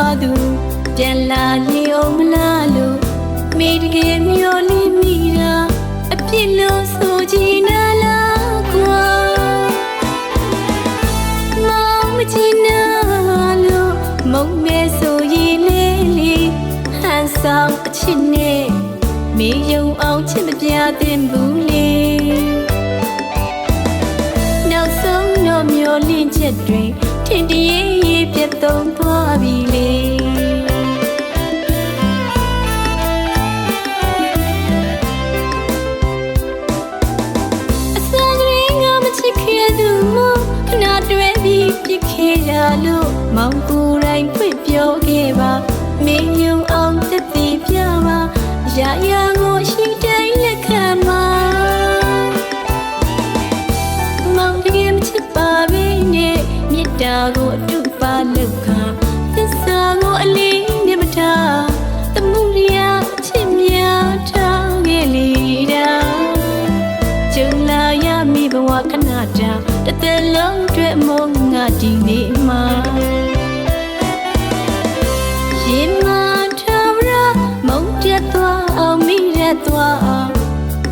သွားသူပြန်လာလေအောင်မလားလို့မိတကယ်မျောလေးမိတာအပြစ်လို့ဆိုချင်နာလားကွာမောင်မချင်နာလို့မုံမဲဆိုရင်လေးလေးဟန်ဆောင်အချစ်နဲ့မေယုံအောင်ချစ်မပြသင့်ဘူးလေနောက်ဆုံးတော့မျောလင့်ချက်တွေထင်တရေရေးပြတ်သုံးသွားပြီလေအစာကလေးငါမချစ်ခဲ့သူမို့ခဏတွဲပြီးပြစ်ခဲ့ရလို့မောင်ကိုယ်တိုင်ဖွင့်ပြောခဲ့ပါမင်းယုံအောင်သက်သေပြပါရာရာကိုရှိတိုင်းလက်ခံပါမောင်တကယ်မချစ်ပါပဲနဲ့မေတ္တာကိုအတုပါလောက်ခါသစ္စာကိုအလေးနဲ့မထားသမှုရအချစ်များထားခဲ့လေတာကျုံလာရမိဘဝခဏတာတစ်သက်လုံးအတွက်မုံငါဒီနေ့မှာရင်မထားရမုံပြတ်သွားအောင်မိရသွားအောင်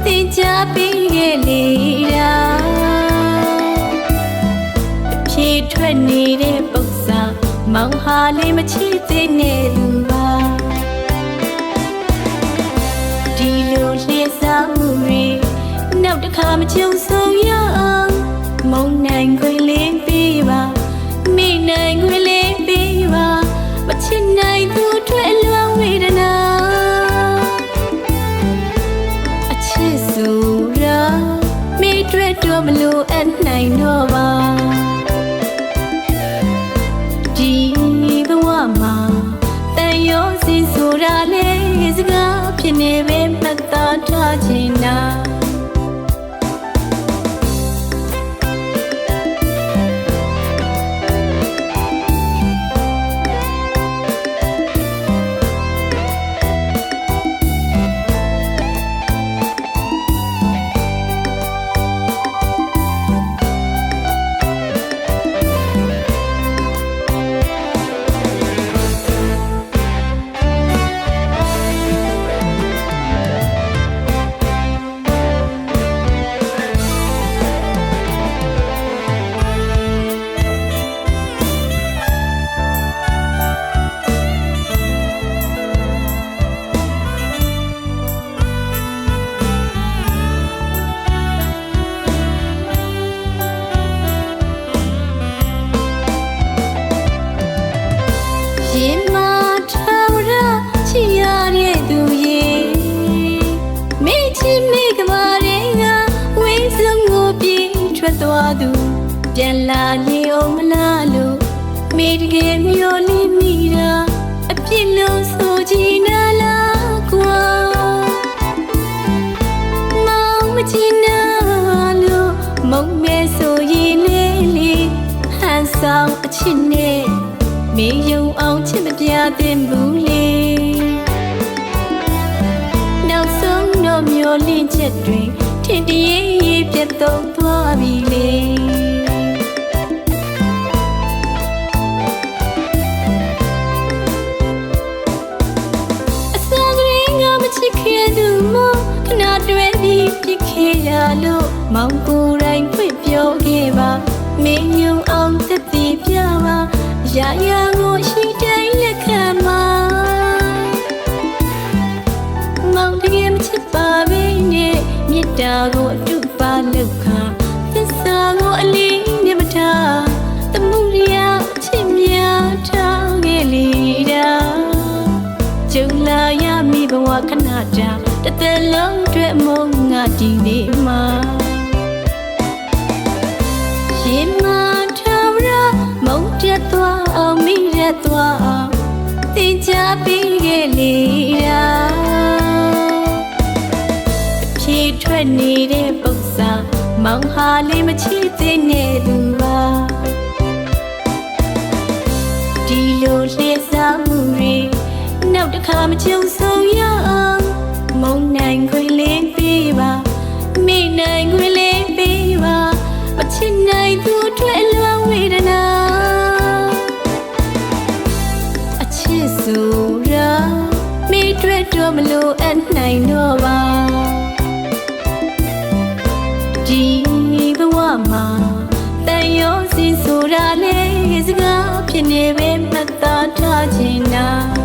သင်ချပေးခဲ့လေတာဖြေထွက်နေတဲ့ပု္ပ္ပာမောင်ဟာလေးမချစ်သေးနဲ့လူပါဒီလိုလှည့်စားမှုတွေနောက်တစ်ခါမကြုံဆုံရအောင်မုံနိုင်ခွေလေးပေးပါမိနိုင်ခွေလေးပေးပါမချစ်နိုင်သူတွေအလွန်ဝေဒနာအချစ်ဆိုတာမိတွေတော့မလို့အနိုင်တော့ပါဒီဘဝမှာတန်ရောစီဆိုတာလေစကားဖြစ်နေပဲမှတ်သားထားချင်တာရင်မထားရချီရတဲ့သူရဲ့မိချစ်မိကမာတွေကဝိစုံကိုပြေးထွက်သွားသူပြန်လာလေအောင်မလားလို့မိတကယ်မျောလေးမိတာအပြစ်လို့ဆိုချင်နာလားကွာမောင်မချင်နာလို့မုံမဲဆိုရင်လေးလေးဟန်ဆောင်အချစ်နဲ့မေယုံအောင်ချစ်မပြသင့်ဘူးလေနောက်ဆုံးတော့မျောလင့်ချက်တွေထင်တရေရေးပြတ်သုံးသွားပြီလေအစာကလေးငါမချစ်ခဲ့သူမို့ခဏတွဲပြီးပြစ်ခဲ့ရလို့မောင်ကိုယ်တိုင်ဖွင့်ပြောခဲ့ပါမင်းယုံအောင်သက်သေပြပါရာရာကိုရှိတိုင်းလက်ခံပါမောင်တကယ်မချစ်ပါပဲနဲ့မေတ္တာကိုအတုပါလောက်ခါသစ္စာကိုအလေးနဲ့မထားသမှုရအချစ်များထားခဲ့လေတာကျုံလာရမိဘဝခဏတာတစ်သက်လုံးအတွက်မုံငါဒီနေ့မှာရင်မထားရမုံပြတ်သွားအောင်မိရသွားအောင်သင်ချပေးခဲ့လေတာဖြေထွက်နေတဲ့ပု္ပ္ပာမောင်ဟာလေးမချစ်သေးနဲ့သူပါဒီလိုလှည့်စားမှုတွေနောက်တစ်ခါမကြုံဆုံရအောင်မုံနိုင်ခွေလေးပေးပါမိနိုင်ခွေလေးပေးပါမချစ်နိုင်သူတွေအလွန်ဝေဒနာအချ ဖြစ်နေပဲမှတ်သားထားချင်တာ